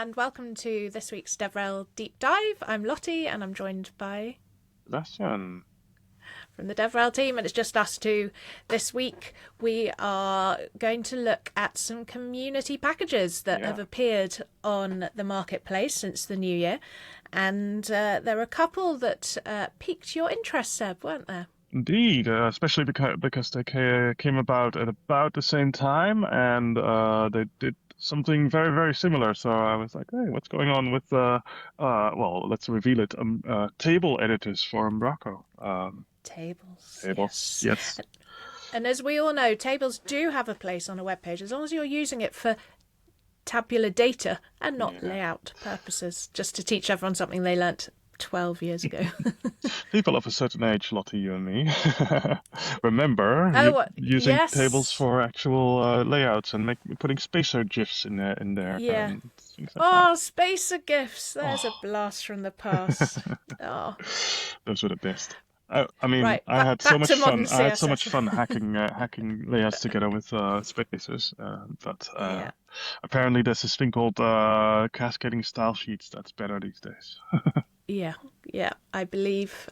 and welcome to this week's DevRel Deep Dive. I'm Lottie, and I'm joined by Sebastiaan. From the DevRel team, and it's just us two. This week we are going to look at some community packages that have appeared on the marketplace since the new year, and there are a couple that piqued your interest, Seb, weren't there? Indeed, especially because they came about at about the same time, and they did something very, very similar. So I was like, hey, what's going on with well, let's reveal it. Table editors for Umbraco. Tables, Tables, yes. yes. And as we all know, tables do have a place on a web page as long as you're using it for tabular data and not layout purposes, just to teach everyone something they learnt 12 years ago. People of a certain age, Lottie, you and me, remember using tables Yes. for actual layouts and putting spacer GIFs in there Yeah. and things like that. Oh, spacer gifs. There's a Oh. blast from the past. Oh, Those were the best. I mean, right. I had so Back much to modern fun. I had so much CSS. fun hacking layouts together with spacers. But Yeah. apparently, there's this thing called cascading style sheets that's better these days. Yeah, yeah, I believe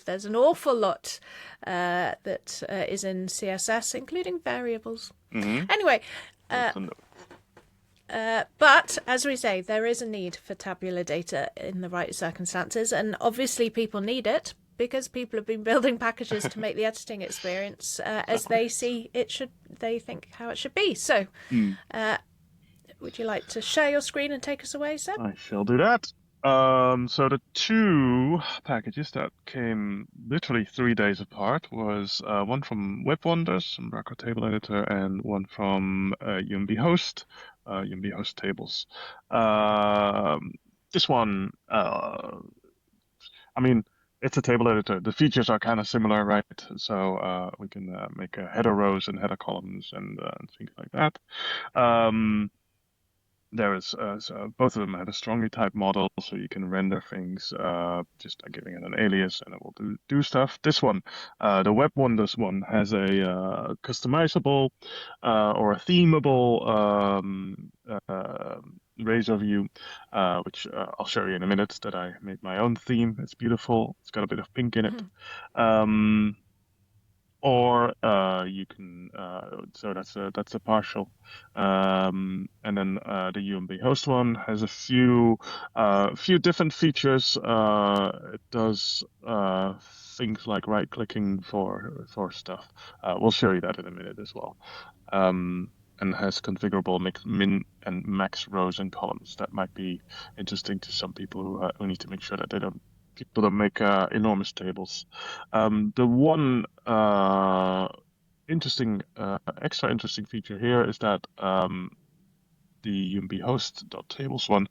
there's an awful lot that is in CSS, including variables. Mm-hmm. Anyway, Good to know. but as we say, there is a need for tabular data in the right circumstances, and obviously people need it because people have been building packages to make the editing experience as they see it should. They think how it should be. So, would you like to share your screen and take us away, Seb? I shall do that. So the two packages that came literally 3 days apart was one from Webwonders, Umbraco table editor, and one from UMB host, UMB host tables. This one, I mean, it's a table editor. The features are kind of similar, right? So we can make header rows and header columns and things like that. Um, there is so both of them have a strongly typed model, so you can render things just by giving it an alias, and it will do stuff. This one, the Webwonders one, has a customizable or a themable razor view, which I'll show you in a minute. That I made my own theme. It's beautiful. It's got a bit of pink in it. Or you can so that's a partial, and then the UMB host one has a few different features. It does things like right clicking for stuff. We'll show you that in a minute as well. And has configurable min and max rows and columns. That might be interesting to some people who need to make sure that people don't make enormous tables. The one extra interesting feature here is that the UMB host.tables one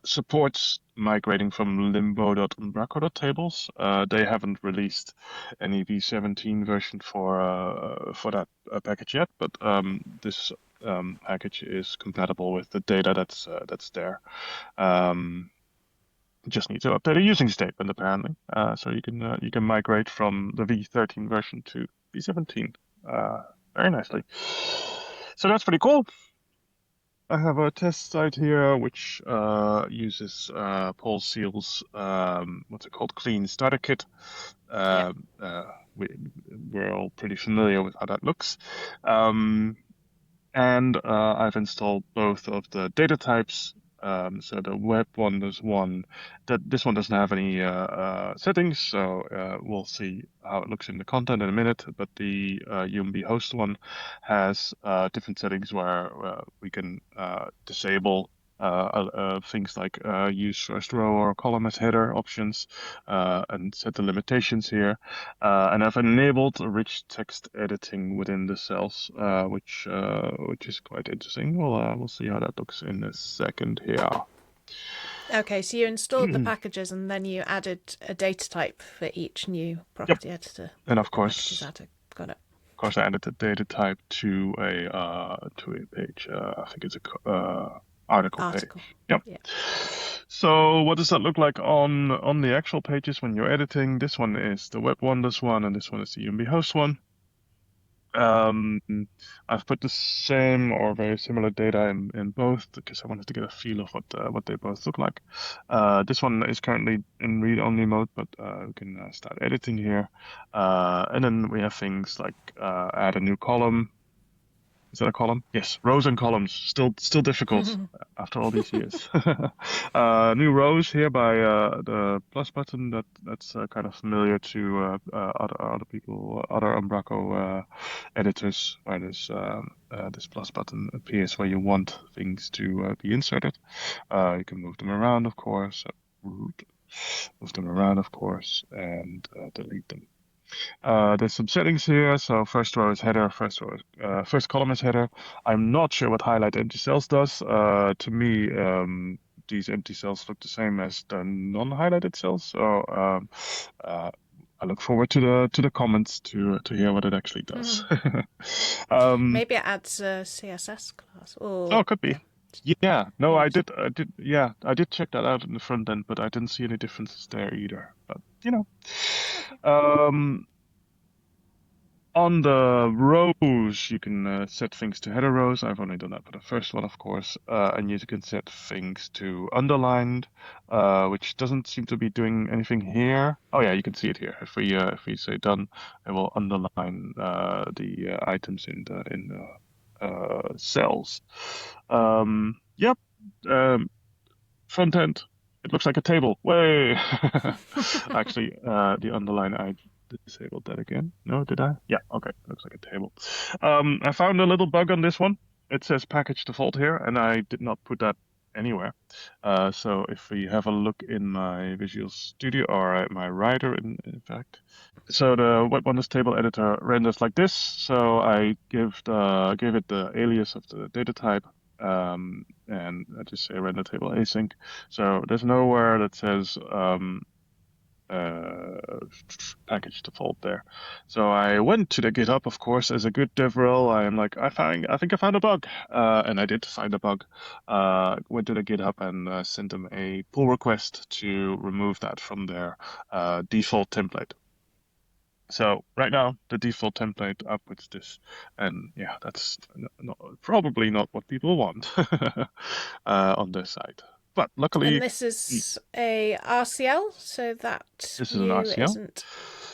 supports migrating from limbo.umbraco.tables. They haven't released any v17 version for that package yet, but this package is compatible with the data that's there. Just need to update a using statement apparently, so you can migrate from the v13 version to v17 very nicely. So that's pretty cool. I have a test site here which uses Paul Seal's what's it called, clean starter kit. We're all pretty familiar with how that looks. And I've installed both of the data types. So the Webwonders one, this one doesn't have any settings, so we'll see how it looks in the content in a minute. But the UMB host one has different settings where we can disable things like use first row or column as header options, and set the limitations here. And I've enabled rich text editing within the cells, which is quite interesting. We'll see how that looks in a second here. Okay, so you installed the packages and then you added a data type for each new property editor. And of course, got it. Of course, I added the data type to a page. I think it's a article page. Yep. Yeah. So what does that look like on the actual pages when you're editing? This one is the Webwonders one, and this one is the UMB host one. Um, I've put the same or very similar data in both because I wanted to get a feel of what they both look like. This one is currently in read-only mode, but we can start editing here. And then we have things like add a new column. Is that a column? Yes, rows and columns. Still difficult after all these years. New rows here by the plus button. That's kind of familiar to other people, other Umbraco editors, where this plus button appears where you want things to be inserted. You can move them around, of course. Move them around, of course, and delete them. There's some settings here. So first row is header, first column is header. I'm not sure what highlight empty cells does. To me, these empty cells look the same as the non-highlighted cells. So I look forward to the comments to hear what it actually does. Maybe it adds a CSS class. Oh, Or could be. yeah, Yeah, no, maybe. yeah, I did check that out in the front end, but I didn't see any differences there either. But Okay. um, on the rows, you can set things to header rows. I've only done that for the first one, of course. And you can set things to underlined, which doesn't seem to be doing anything here. Oh yeah, you can see it here. If we say done, it will underline the items in the cells. Yep. Front end. It looks like a table. Way. Actually, the underline I disabled that again. No, did I? Yeah, okay. Looks like a table. I found a little bug on this one. It says package default here, and I did not put that anywhere. So if we have a look in my Visual Studio or my writer, in fact, so the Webwonders table editor renders like this. So I gave it the alias of the data type, and I just say render table async. So there's nowhere that says uh, package default there. So I went to the GitHub, of course, as a good DevRel. I am like, I think I found a bug, and I did find a bug. Went to the GitHub and sent them a pull request to remove that from their default template. So right now the default template outputs this, and yeah, that's probably not what people want on their side. But luckily, And this is a RCL, so that this is an view RCL.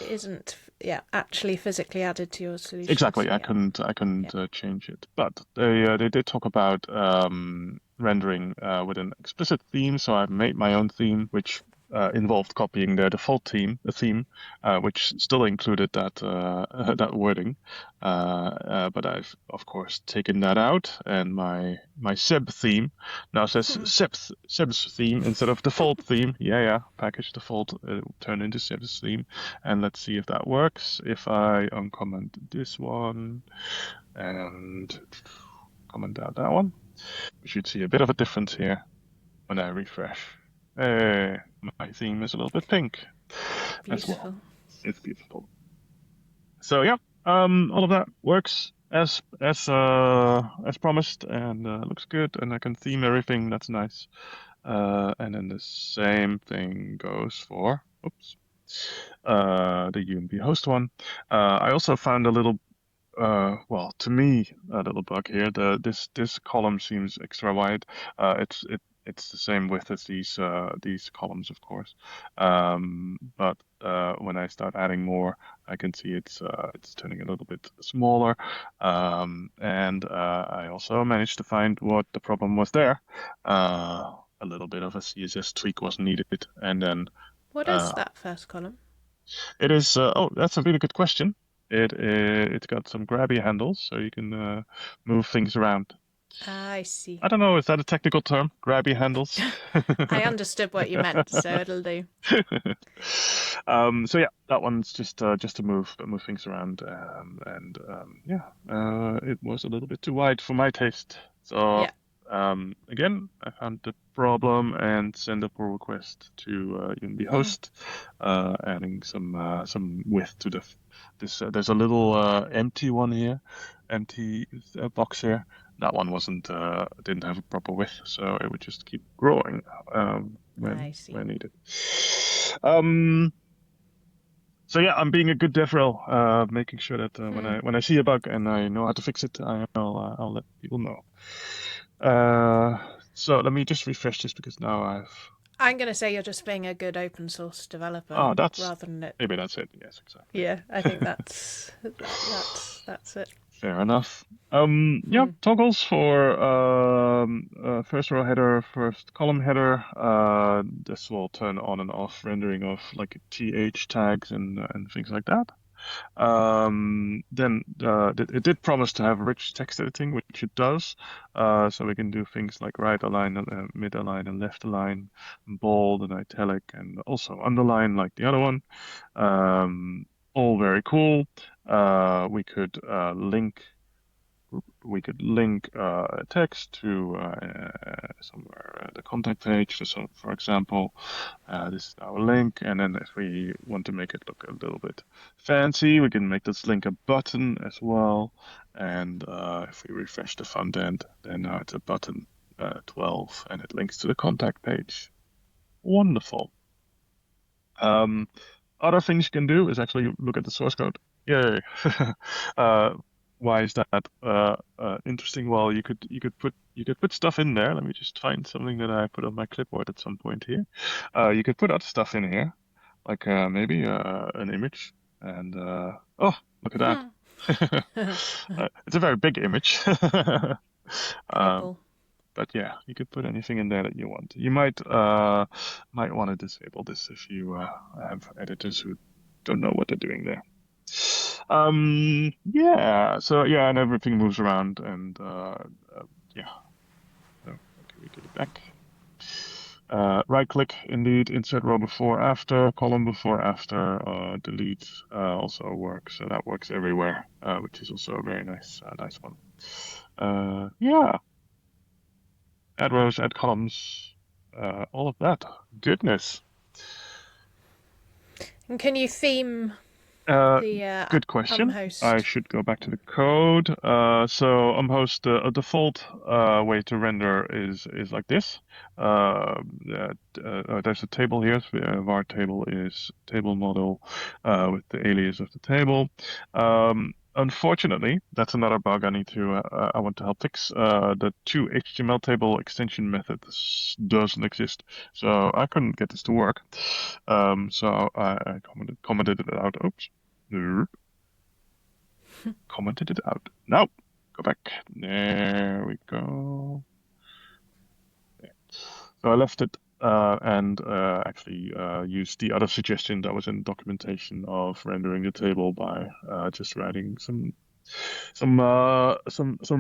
isn't yeah actually physically added to your solution. Exactly, So yeah, I couldn't yeah. change it, but they did talk about rendering with an explicit theme. So I've made my own theme, which involved copying their default theme, which still included that that wording. But I've of course taken that out, and my Seb theme now says Seb's theme instead of default theme. Yeah, package default turned into Seb's theme. And let's see if that works. If I uncomment this one and comment out that one, we should see a bit of a difference here when I refresh. Hey, my theme is a little bit pink as well. Beautiful. It's beautiful. So yeah, all of that works as promised, and looks good, and I can theme everything. That's nice. And then the same thing goes for, oops, the UMB host one. I also found a little, well, to me, a little bug here. This column seems extra wide. It's the same width as these columns, of course. But when I start adding more, I can see it's turning a little bit smaller. And I also managed to find what the problem was there. A little bit of a CSS tweak was needed, and then What is uh, that first column? it is. Oh, that's a really good question. It's got some grabby handles, so you can move things around. I see. I don't know, is that a technical term? Grabby handles? I understood what you meant, so it'll do. So yeah, that one's just to move things around, and yeah, it was a little bit too wide for my taste. So Yeah. again, I found the problem and send a pull request to UNB host, adding some width to this. There's a little empty one here, empty box here. That one didn't have a proper width, so it would just keep growing I when see. needed. Um, So yeah, I'm being a good DevRel, making sure that Hmm. when I see a bug and I know how to fix it, I'll let people know. So let me just refresh this because now I've. I'm going to say you're just being a good open source developer Oh, that's rather than it. maybe that's it. Yes, exactly. Yeah, I think that's it. Fair enough. Yeah, Hmm. toggles for first row header, first column header. This will turn on and off rendering of like th tags and things like that. Then it did promise to have rich text editing, which it does. So we can do things like right align, mid align, and left align, bold and italic, and also underline like the other one. All very cool. We could link text to somewhere the contact page. So, for example, this is our link, and then if we want to make it look a little bit fancy, we can make this link a button as well. And if we refresh the front end, then now it's a button 12, and it links to the contact page. Wonderful. Um, Other things you can do is actually look at the source code. Yay! uh, why is that interesting? Well, you could put stuff in there. Let me just find something that I put on my clipboard at some point here. You could put other stuff in here, like maybe an image, and oh, look at that! It's a very big image. Um, Cool. but yeah, you could put anything in there that you want. You might want to disable this if you have editors who don't know what they're doing there. Yeah. So yeah, and everything moves around, and yeah. So okay, we get it back. Right click, indeed, insert row before, after, column before, after, delete also works. So that works everywhere, which is also a very nice one. Yeah. Add rows, add columns, all of that. Goodness. And can you theme Uh, the Good question. I host? should go back to the code. So host, a default way to render is like this. There's a table here. So, var table is table model with the alias of the table. Unfortunately, that's another bug I want to help fix. The to HTML table extension method doesn't exist, so I couldn't get this to work. So I commented it out. Oops. Nope. Commented it out. No, go back. There we go. So I left it and actually used the other suggestion that was in documentation of rendering the table by just writing some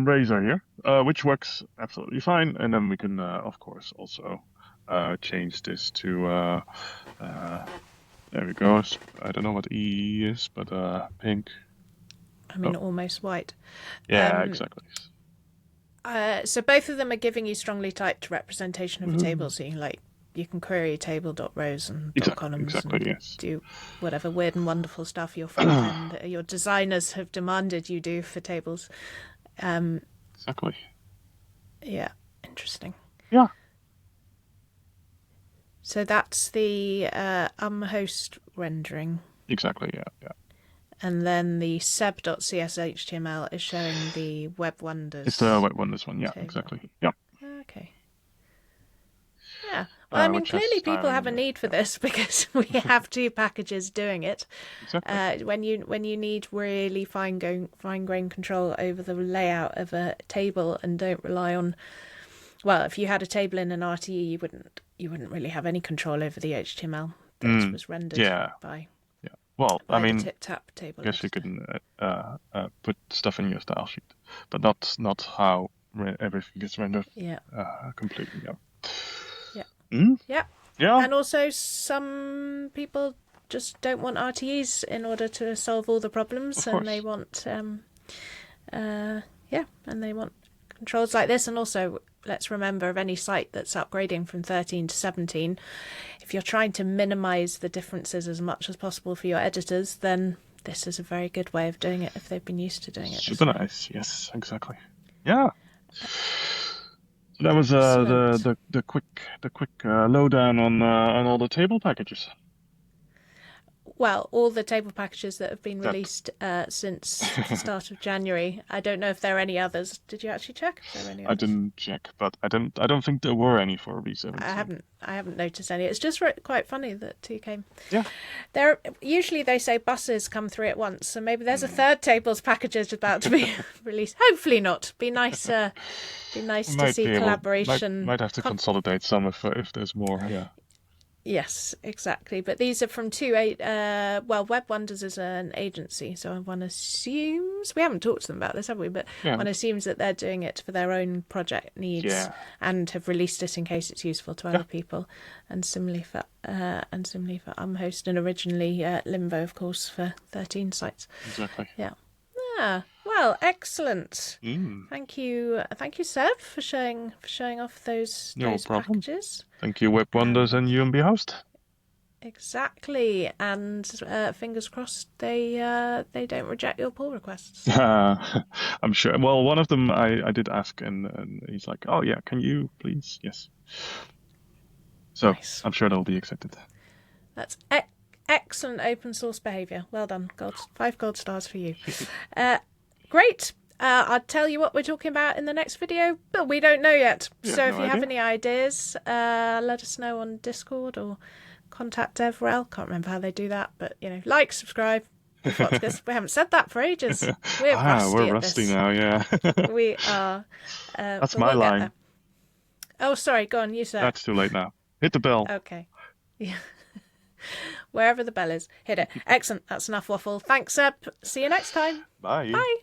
razor here, which works absolutely fine. And then we can of course also change this to there we go. I don't know what E is, but pink. I mean, almost white. Yeah, exactly. So both of them are giving you strongly typed representation of a table. Mhm. So you can query table.rows and .columns Exactly, and yes. do whatever weird and wonderful stuff your front end, your designers have demanded you do for tables. Exactly. Yeah, interesting. Yeah, So that's the host rendering. exactly. Yeah. And then the seb.cshtml is showing the It's the Webwonders white one, this one. Yeah, table. exactly. Yeah. Okay. Yeah. Well, I mean, Which has clearly people styling have a in there. need for Yeah, this because we have two packages doing it. exactly. When you need really fine grain control over the layout of a table and don't rely on, well, if you had a table in an RTE, you wouldn't really have any control over the HTML that was rendered Yeah, by yeah. Well, I the mean, tip-tap I table guess you editor. can put stuff in your style sheet, but not how everything gets rendered Yeah. completely. Yeah. Yeah. Mm? Yeah. Yeah, And also, some people just don't want RTEs in order to solve all the problems, of and they course. want, and they want controls like this. And also, let's remember, of any site that's upgrading from 13 to 17, if you're trying to minimize the differences as much as possible for your editors, then this is a very good way of doing it if they've been used to doing it this Super way. nice. Yes, exactly. Yeah. So that was Excellent. the quick lowdown on all the table packages. well, all the table packages that have been released since the start of January. I don't know if there are any others. Did you actually check if there were any I others? didn't check, but I don't think there were any for V17. I haven't noticed any. It's just quite funny that two came. Yeah. Usually they say buses come through at once, so maybe there's a third tables packages about to be released. Hopefully not. Be nice to see collaboration. Might have to consolidate some if there's more. Yeah. Yes, exactly. But these are from Webwonders is an agency, so one assumes we haven't talked to them about this, have we? But one assumes that they're doing it for their own project needs and have released it in case it's useful to other people. And similarly for Umhost, and originally Limbo, of course, for 13 sites. Exactly. Yeah. Yeah. Well, excellent. Thank you, Seb, for showing off those packages. Thank you, Webwonders and UMB Exactly, and fingers crossed they don't reject your pull requests. I'm sure. Well, one of them I did ask, and he's like, "Oh yeah, can you please?" Yes. So nice. I'm sure they'll be accepted. That's excellent open source behaviour. Well done. 5 gold stars for you. Great. I'll tell you what we're talking about in the next video, but we don't know yet. So if you have any ideas, let us know on Discord or contact DevRel. Can't remember how they do that, but like, subscribe. We haven't said that for ages. We're rusty now. Yeah. We are. That's my line. Oh, sorry. Go on. You say. That's too late now. Hit the bell. Okay. Yeah. Wherever the bell is, hit it. Excellent. That's enough waffle. Thanks, Seb. See you next time. Bye. Bye.